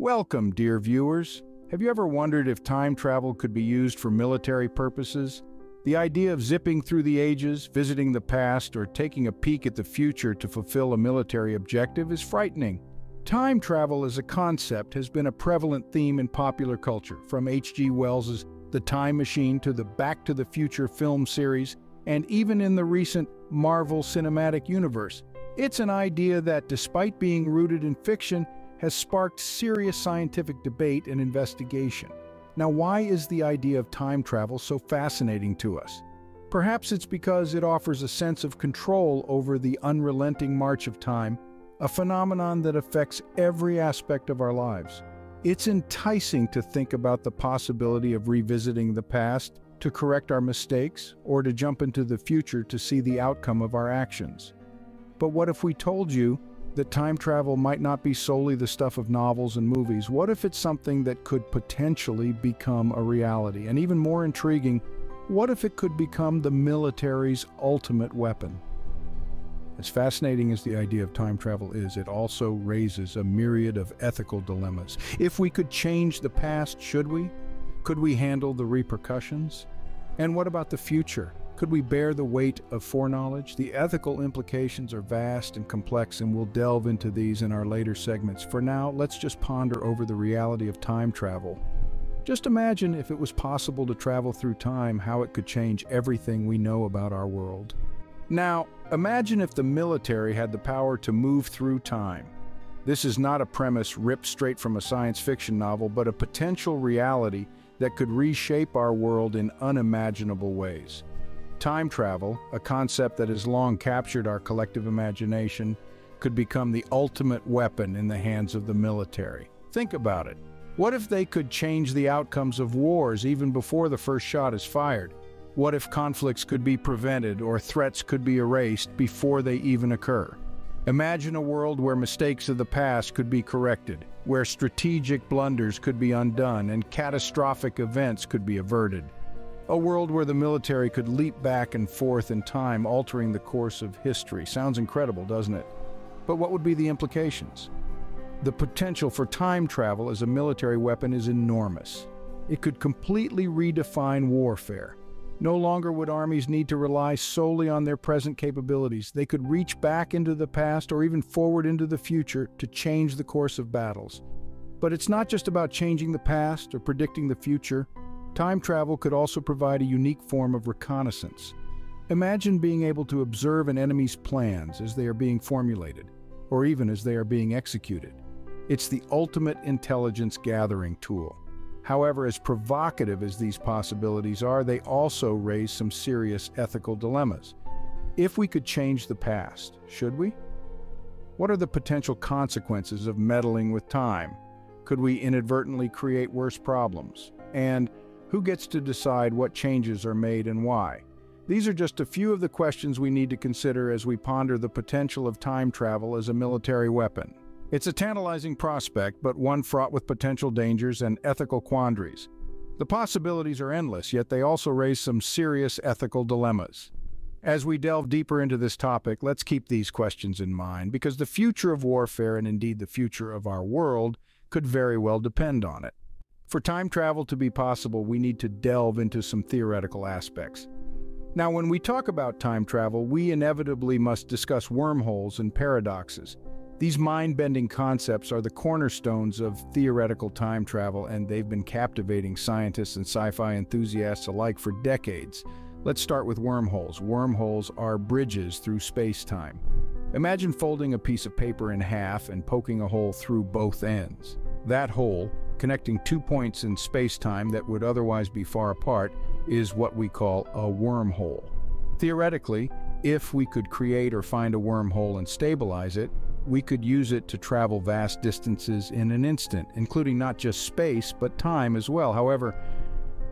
Welcome, dear viewers. Have you ever wondered if time travel could be used for military purposes? The idea of zipping through the ages, visiting the past, or taking a peek at the future to fulfill a military objective is frightening. Time travel as a concept has been a prevalent theme in popular culture, from H.G. Wells's The Time Machine to the Back to the Future film series, and even in the recent Marvel Cinematic Universe. It's an idea that, despite being rooted in fiction, has sparked serious scientific debate and investigation. Now, why is the idea of time travel so fascinating to us? Perhaps it's because it offers a sense of control over the unrelenting march of time, a phenomenon that affects every aspect of our lives. It's enticing to think about the possibility of revisiting the past to correct our mistakes, or to jump into the future to see the outcome of our actions. But what if we told you that time travel might not be solely the stuff of novels and movies? What if it's something that could potentially become a reality? And even more intriguing, what if it could become the military's ultimate weapon? As fascinating as the idea of time travel is, it also raises a myriad of ethical dilemmas. If we could change the past, should we? Could we handle the repercussions? And what about the future? Could we bear the weight of foreknowledge? The ethical implications are vast and complex, and we'll delve into these in our later segments. For now, let's just ponder over the reality of time travel. Just imagine if it was possible to travel through time, how it could change everything we know about our world. Now, imagine if the military had the power to move through time. This is not a premise ripped straight from a science fiction novel, but a potential reality that could reshape our world in unimaginable ways. Time travel, a concept that has long captured our collective imagination, could become the ultimate weapon in the hands of the military. Think about it. What if they could change the outcomes of wars even before the first shot is fired? What if conflicts could be prevented or threats could be erased before they even occur? Imagine a world where mistakes of the past could be corrected, where strategic blunders could be undone and catastrophic events could be averted. A world where the military could leap back and forth in time, altering the course of history. Sounds incredible, doesn't it? But what would be the implications? The potential for time travel as a military weapon is enormous. It could completely redefine warfare. No longer would armies need to rely solely on their present capabilities. They could reach back into the past or even forward into the future to change the course of battles. But it's not just about changing the past or predicting the future. Time travel could also provide a unique form of reconnaissance. Imagine being able to observe an enemy's plans as they are being formulated, or even as they are being executed. It's the ultimate intelligence gathering tool. However, as provocative as these possibilities are, they also raise some serious ethical dilemmas. If we could change the past, should we? What are the potential consequences of meddling with time? Could we inadvertently create worse problems? And who gets to decide what changes are made and why? These are just a few of the questions we need to consider as we ponder the potential of time travel as a military weapon. It's a tantalizing prospect, but one fraught with potential dangers and ethical quandaries. The possibilities are endless, yet they also raise some serious ethical dilemmas. As we delve deeper into this topic, let's keep these questions in mind, because the future of warfare, and indeed the future of our world, could very well depend on it. For time travel to be possible, we need to delve into some theoretical aspects. Now, when we talk about time travel, we inevitably must discuss wormholes and paradoxes. These mind-bending concepts are the cornerstones of theoretical time travel, and they've been captivating scientists and sci-fi enthusiasts alike for decades. Let's start with wormholes. Wormholes are bridges through space-time. Imagine folding a piece of paper in half and poking a hole through both ends. That hole, connecting two points in space-time that would otherwise be far apart, is what we call a wormhole. Theoretically, if we could create or find a wormhole and stabilize it, we could use it to travel vast distances in an instant, including not just space, but time as well. However,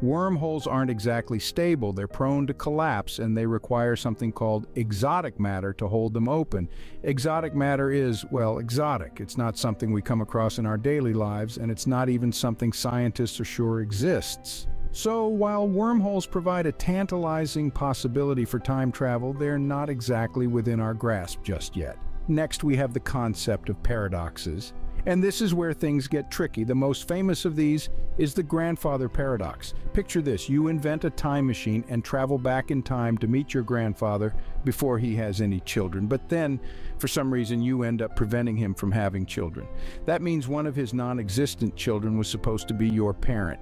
wormholes aren't exactly stable. They're prone to collapse, and they require something called exotic matter to hold them open. Exotic matter is, well, exotic. It's not something we come across in our daily lives, and it's not even something scientists are sure exists. So, while wormholes provide a tantalizing possibility for time travel, they're not exactly within our grasp just yet. Next, we have the concept of paradoxes. And this is where things get tricky. The most famous of these is the grandfather paradox. Picture this: you invent a time machine and travel back in time to meet your grandfather before he has any children. But then, for some reason, you end up preventing him from having children. That means one of his non-existent children was supposed to be your parent.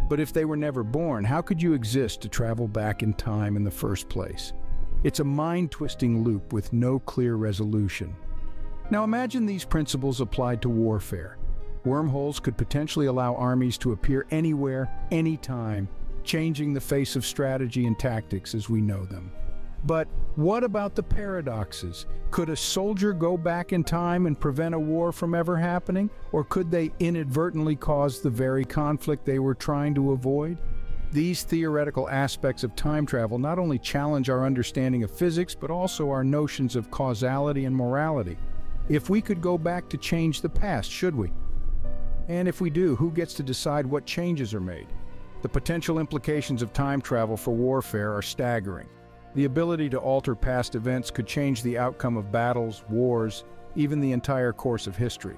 But if they were never born, how could you exist to travel back in time in the first place? It's a mind-twisting loop with no clear resolution. Now imagine these principles applied to warfare. Wormholes could potentially allow armies to appear anywhere, anytime, changing the face of strategy and tactics as we know them. But what about the paradoxes? Could a soldier go back in time and prevent a war from ever happening? Or could they inadvertently cause the very conflict they were trying to avoid? These theoretical aspects of time travel not only challenge our understanding of physics, but also our notions of causality and morality. If we could go back to change the past, should we? And if we do, who gets to decide what changes are made? The potential implications of time travel for warfare are staggering. The ability to alter past events could change the outcome of battles, wars, even the entire course of history.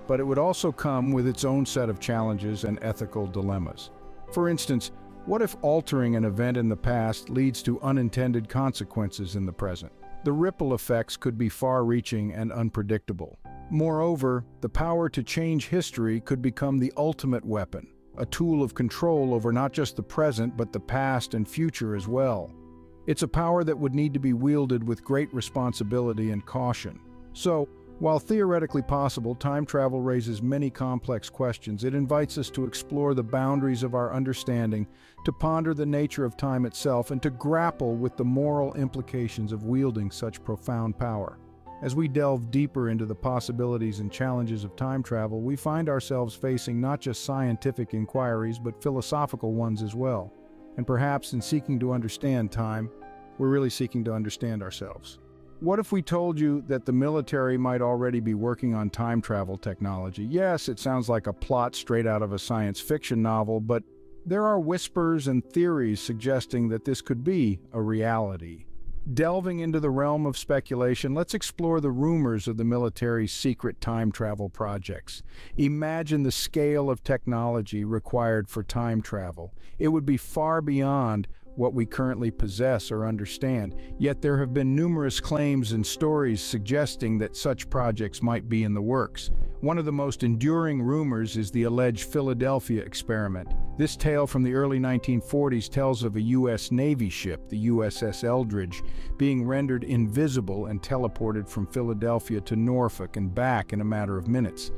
But it would also come with its own set of challenges and ethical dilemmas. For instance, what if altering an event in the past leads to unintended consequences in the present? The ripple effects could be far-reaching and unpredictable. Moreover, the power to change history could become the ultimate weapon, a tool of control over not just the present, but the past and future as well. It's a power that would need to be wielded with great responsibility and caution. So, while theoretically possible, time travel raises many complex questions. It invites us to explore the boundaries of our understanding, to ponder the nature of time itself, and to grapple with the moral implications of wielding such profound power. As we delve deeper into the possibilities and challenges of time travel, we find ourselves facing not just scientific inquiries, but philosophical ones as well. And perhaps in seeking to understand time, we're really seeking to understand ourselves. What if we told you that the military might already be working on time travel technology? Yes, it sounds like a plot straight out of a science fiction novel, but there are whispers and theories suggesting that this could be a reality. Delving into the realm of speculation, let's explore the rumors of the military's secret time travel projects. Imagine the scale of technology required for time travel. It would be far beyond what we currently possess or understand, yet there have been numerous claims and stories suggesting that such projects might be in the works. One of the most enduring rumors is the alleged Philadelphia experiment. This tale from the early 1940s tells of a U.S. Navy ship, the USS Eldridge, being rendered invisible and teleported from Philadelphia to Norfolk and back in a matter of minutes.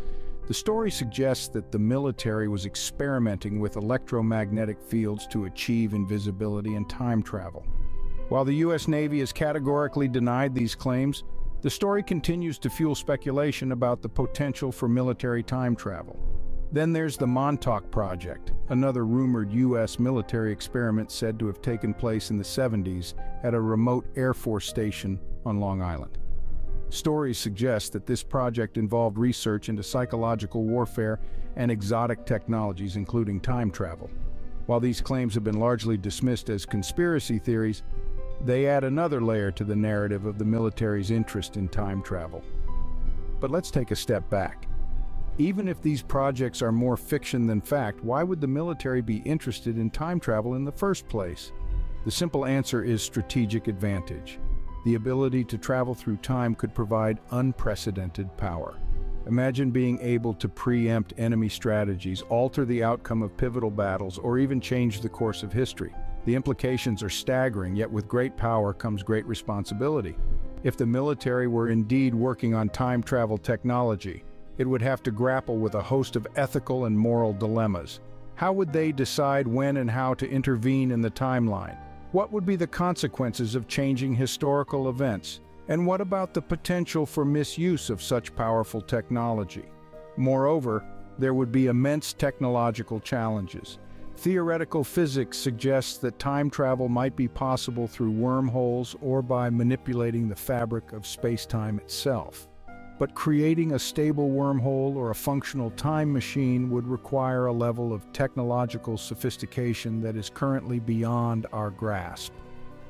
The story suggests that the military was experimenting with electromagnetic fields to achieve invisibility and time travel. While the U.S. Navy has categorically denied these claims, the story continues to fuel speculation about the potential for military time travel. Then there's the Montauk Project, another rumored U.S. military experiment said to have taken place in the 70s at a remote Air Force station on Long Island. Stories suggest that this project involved research into psychological warfare and exotic technologies, including time travel. While these claims have been largely dismissed as conspiracy theories, they add another layer to the narrative of the military's interest in time travel. But let's take a step back. Even if these projects are more fiction than fact, why would the military be interested in time travel in the first place? The simple answer is strategic advantage. The ability to travel through time could provide unprecedented power. Imagine being able to preempt enemy strategies, alter the outcome of pivotal battles, or even change the course of history. The implications are staggering, yet with great power comes great responsibility. If the military were indeed working on time travel technology, it would have to grapple with a host of ethical and moral dilemmas. How would they decide when and how to intervene in the timeline? What would be the consequences of changing historical events? And what about the potential for misuse of such powerful technology? Moreover, there would be immense technological challenges. Theoretical physics suggests that time travel might be possible through wormholes or by manipulating the fabric of space-time itself. But creating a stable wormhole or a functional time machine would require a level of technological sophistication that is currently beyond our grasp.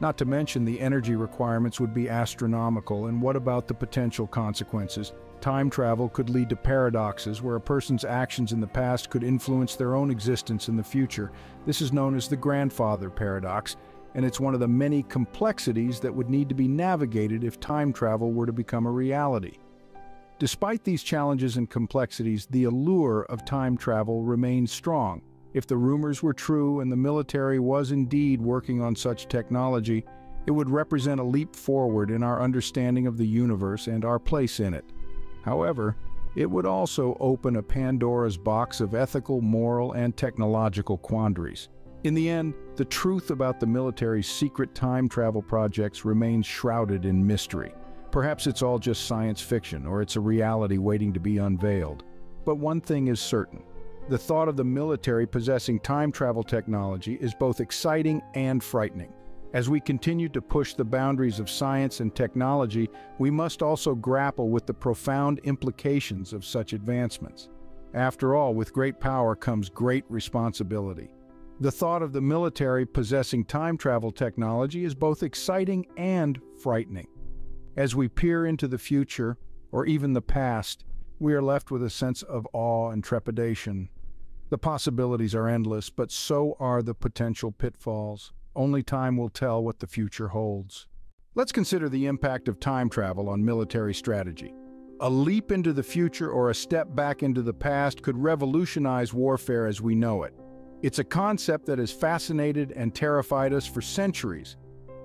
Not to mention the energy requirements would be astronomical, and what about the potential consequences? time travel could lead to paradoxes where a person's actions in the past could influence their own existence in the future. This is known as the grandfather paradox, and it's one of the many complexities that would need to be navigated if time travel were to become a reality. Despite these challenges and complexities, the allure of time travel remains strong. If the rumors were true and the military was indeed working on such technology, it would represent a leap forward in our understanding of the universe and our place in it. However, it would also open a Pandora's box of ethical, moral, and technological quandaries. In the end, the truth about the military's secret time travel projects remains shrouded in mystery. Perhaps it's all just science fiction, or it's a reality waiting to be unveiled. But one thing is certain. The thought of the military possessing time travel technology is both exciting and frightening. As we continue to push the boundaries of science and technology, we must also grapple with the profound implications of such advancements. After all, with great power comes great responsibility. The thought of the military possessing time travel technology is both exciting and frightening. As we peer into the future, or even the past, we are left with a sense of awe and trepidation. The possibilities are endless, but so are the potential pitfalls. Only time will tell what the future holds. Let's consider the impact of time travel on military strategy. A leap into the future or a step back into the past could revolutionize warfare as we know it. It's a concept that has fascinated and terrified us for centuries.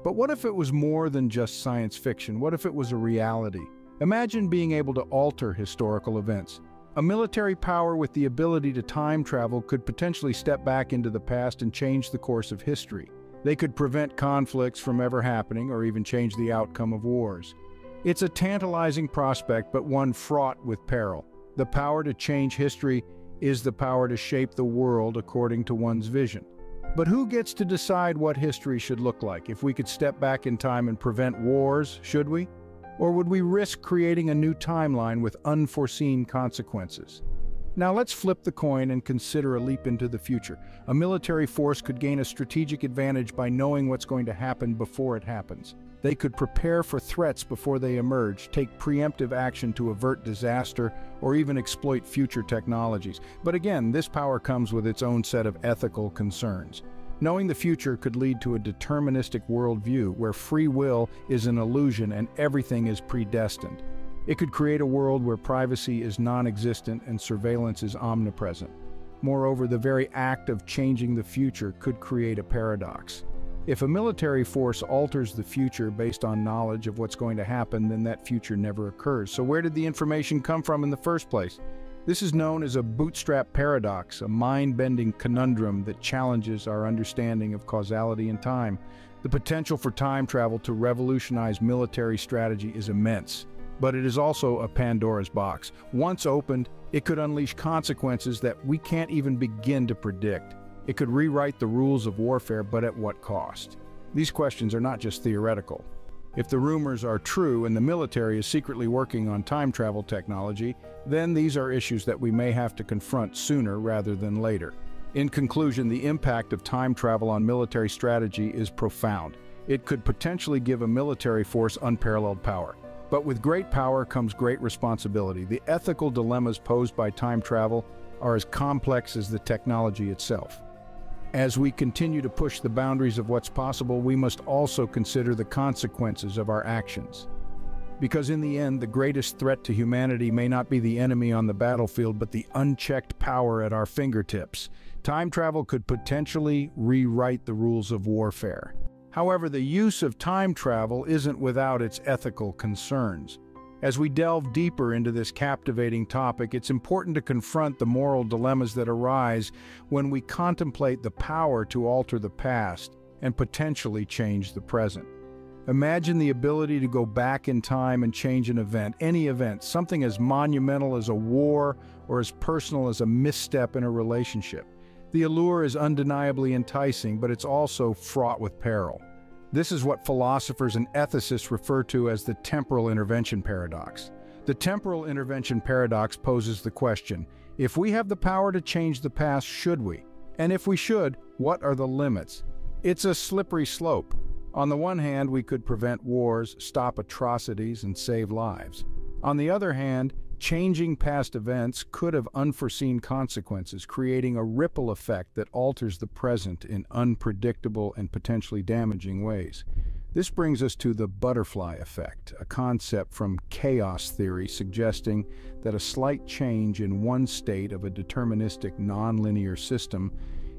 But what if it was more than just science fiction? What if it was a reality? Imagine being able to alter historical events. A military power with the ability to time travel could potentially step back into the past and change the course of history. They could prevent conflicts from ever happening or even change the outcome of wars. It's a tantalizing prospect, but one fraught with peril. The power to change history is the power to shape the world according to one's vision. But who gets to decide what history should look like? If we could step back in time and prevent wars, should we? Or would we risk creating a new timeline with unforeseen consequences? Now let's flip the coin and consider a leap into the future. A military force could gain a strategic advantage by knowing what's going to happen before it happens. They could prepare for threats before they emerge, take preemptive action to avert disaster, or even exploit future technologies. But again, this power comes with its own set of ethical concerns. Knowing the future could lead to a deterministic worldview where free will is an illusion and everything is predestined. It could create a world where privacy is non-existent and surveillance is omnipresent. Moreover, the very act of changing the future could create a paradox. If a military force alters the future based on knowledge of what's going to happen, then that future never occurs. So where did the information come from in the first place? This is known as a bootstrap paradox, a mind-bending conundrum that challenges our understanding of causality and time. The potential for time travel to revolutionize military strategy is immense, but it is also a Pandora's box. Once opened, it could unleash consequences that we can't even begin to predict. It could rewrite the rules of warfare, but at what cost? These questions are not just theoretical. If the rumors are true and the military is secretly working on time travel technology, then these are issues that we may have to confront sooner rather than later. In conclusion, the impact of time travel on military strategy is profound. It could potentially give a military force unparalleled power. But with great power comes great responsibility. The ethical dilemmas posed by time travel are as complex as the technology itself. As we continue to push the boundaries of what's possible, we must also consider the consequences of our actions. Because in the end, the greatest threat to humanity may not be the enemy on the battlefield, but the unchecked power at our fingertips. Time travel could potentially rewrite the rules of warfare. However, the use of time travel isn't without its ethical concerns. As we delve deeper into this captivating topic, it's important to confront the moral dilemmas that arise when we contemplate the power to alter the past and potentially change the present. Imagine the ability to go back in time and change an event, any event, something as monumental as a war or as personal as a misstep in a relationship. The allure is undeniably enticing, but it's also fraught with peril. This is what philosophers and ethicists refer to as the temporal intervention paradox. The temporal intervention paradox poses the question, if we have the power to change the past, should we? And if we should, what are the limits? It's a slippery slope. On the one hand, we could prevent wars, stop atrocities, and save lives. On the other hand, Changing past events could have unforeseen consequences, creating a ripple effect that alters the present in unpredictable and potentially damaging ways. This brings us to the butterfly effect, a concept from chaos theory suggesting that a slight change in one state of a deterministic nonlinear system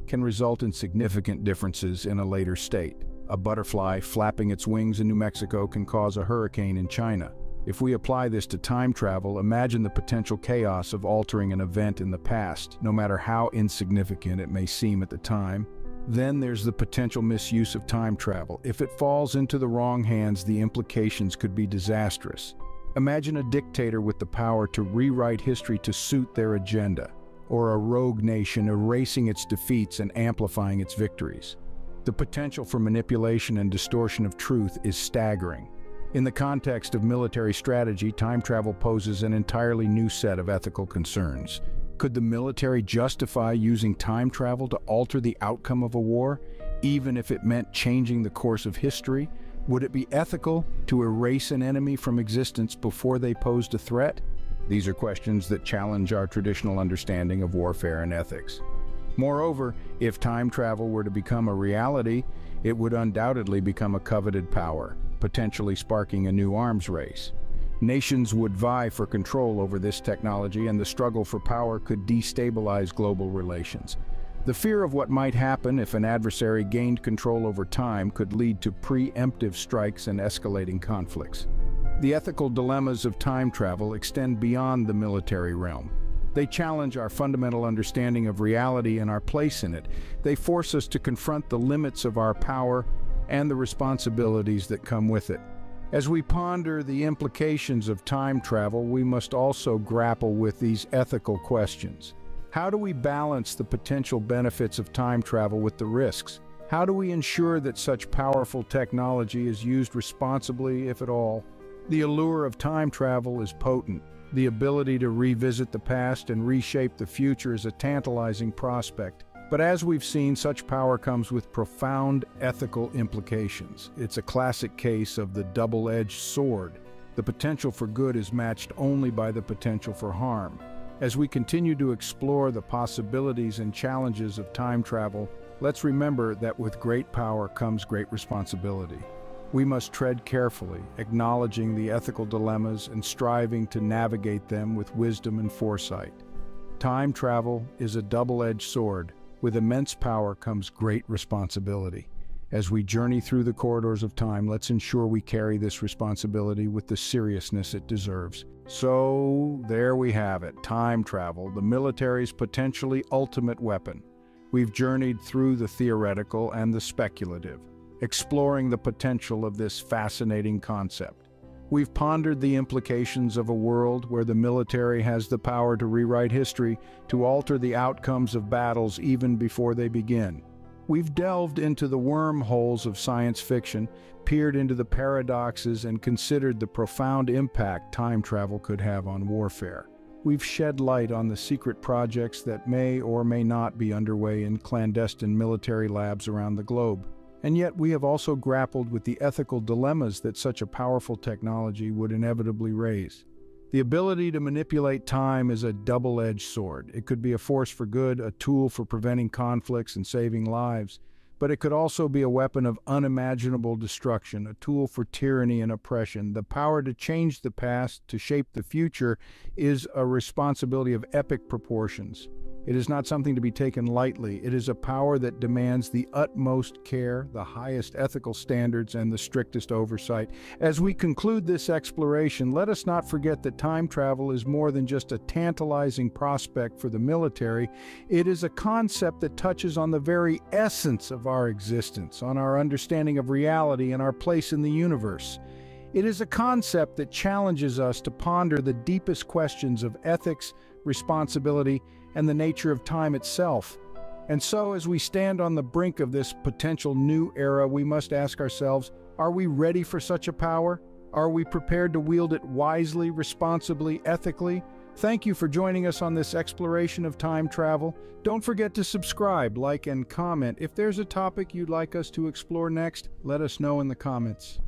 can result in significant differences in a later state. A butterfly flapping its wings in New Mexico can cause a hurricane in China. If we apply this to time travel, imagine the potential chaos of altering an event in the past, no matter how insignificant it may seem at the time. Then there's the potential misuse of time travel. If it falls into the wrong hands, the implications could be disastrous. Imagine a dictator with the power to rewrite history to suit their agenda, or a rogue nation erasing its defeats and amplifying its victories. The potential for manipulation and distortion of truth is staggering. In the context of military strategy, time travel poses an entirely new set of ethical concerns. Could the military justify using time travel to alter the outcome of a war, even if it meant changing the course of history? Would it be ethical to erase an enemy from existence before they posed a threat? These are questions that challenge our traditional understanding of warfare and ethics. Moreover, if time travel were to become a reality, it would undoubtedly become a coveted power, potentially sparking a new arms race. Nations would vie for control over this technology, and the struggle for power could destabilize global relations. The fear of what might happen if an adversary gained control over time could lead to preemptive strikes and escalating conflicts. The ethical dilemmas of time travel extend beyond the military realm. They challenge our fundamental understanding of reality and our place in it. They force us to confront the limits of our power and the responsibilities that come with it. As we ponder the implications of time travel, we must also grapple with these ethical questions. How do we balance the potential benefits of time travel with the risks? How do we ensure that such powerful technology is used responsibly, if at all? The allure of time travel is potent. The ability to revisit the past and reshape the future is a tantalizing prospect. But as we've seen, such power comes with profound ethical implications. It's a classic case of the double-edged sword. The potential for good is matched only by the potential for harm. As we continue to explore the possibilities and challenges of time travel, let's remember that with great power comes great responsibility. We must tread carefully, acknowledging the ethical dilemmas and striving to navigate them with wisdom and foresight. Time travel is a double-edged sword. With immense power comes great responsibility. As we journey through the corridors of time, let's ensure we carry this responsibility with the seriousness it deserves. So, there we have it, time travel, the military's potentially ultimate weapon. We've journeyed through the theoretical and the speculative, exploring the potential of this fascinating concept. We've pondered the implications of a world where the military has the power to rewrite history, to alter the outcomes of battles even before they begin. We've delved into the wormholes of science fiction, peered into the paradoxes, and considered the profound impact time travel could have on warfare. We've shed light on the secret projects that may or may not be underway in clandestine military labs around the globe. And yet we have also grappled with the ethical dilemmas that such a powerful technology would inevitably raise. The ability to manipulate time is a double-edged sword. It could be a force for good, a tool for preventing conflicts and saving lives, but it could also be a weapon of unimaginable destruction, a tool for tyranny and oppression. The power to change the past, to shape the future, is a responsibility of epic proportions. It is not something to be taken lightly. It is a power that demands the utmost care, the highest ethical standards, and the strictest oversight. As we conclude this exploration, let us not forget that time travel is more than just a tantalizing prospect for the military. It is a concept that touches on the very essence of our existence, on our understanding of reality and our place in the universe. It is a concept that challenges us to ponder the deepest questions of ethics, responsibility, and the nature of time itself. And so, as we stand on the brink of this potential new era, we must ask ourselves, are we ready for such a power? Are we prepared to wield it wisely, responsibly, ethically? Thank you for joining us on this exploration of time travel. Don't forget to subscribe, like, and comment. If there's a topic you'd like us to explore next, let us know in the comments.